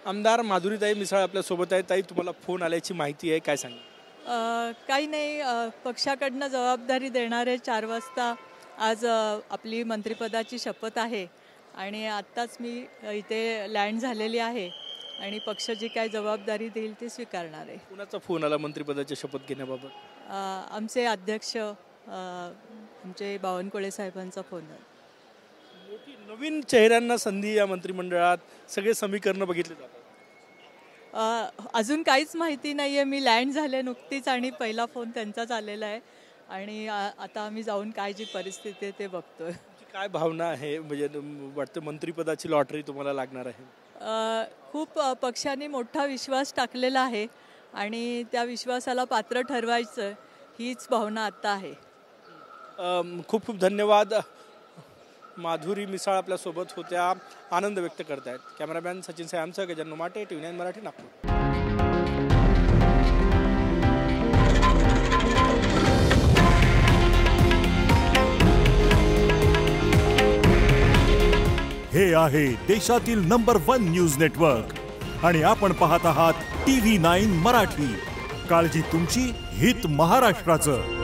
आमदार माधुरीताई मिसाळ आपल्या सोबत आहे. ताई, तुम्हाला फोन आल्याची माहिती आहे, काय सांगा? काही नाही, पक्षाकडनं जबाबदारी देणारे 4 वाजता आज आपली मंत्रिपदाची शपथ आहे आणि आत्ताच मी इथे लँड झालेली आहे आणि पक्ष जी काय जबाबदारी देईल ती स्वीकारणार आहे. कुणाचा फोन आला मंत्रिपदाची शपथ घेण्याबाबत? आमचे अध्यक्ष आमचे बावनकुळे साहेबांचा फोन आला. नवीन चेहऱ्यांना संधी या मंत्रिमंडळात, सगळे समीकरण बघितले जातात. अजून काहीच माहिती नाही आहे. मी लँड झाले नुकतीच आणि पहिला फोन त्यांचाच आलेला आहे आणि आता आम्ही जाऊन काय जी परिस्थिती आहे ते बघतोय. काय भावना आहे? म्हणजे वाटतं मंत्रिपदाची लॉटरी तुम्हाला लागणार आहे? खूप पक्षाने मोठा विश्वास टाकलेला आहे आणि त्या विश्वासाला पात्र ठरवायचं हीच भावना आता आहे. खूप खूप धन्यवाद. माधुरी मिसाळ आपल्यासोबत होत्या, आनंद व्यक्त करतायत. कॅमेरामॅन सचिन सायांसह गजानन माटे, TV9 मराठी, नागपूर. हे आहे देशातील नंबर 1 न्यूज नेटवर्क आणि आपण पाहत आहात TV9 मराठी. काळजी तुमची, हित महाराष्ट्राचं.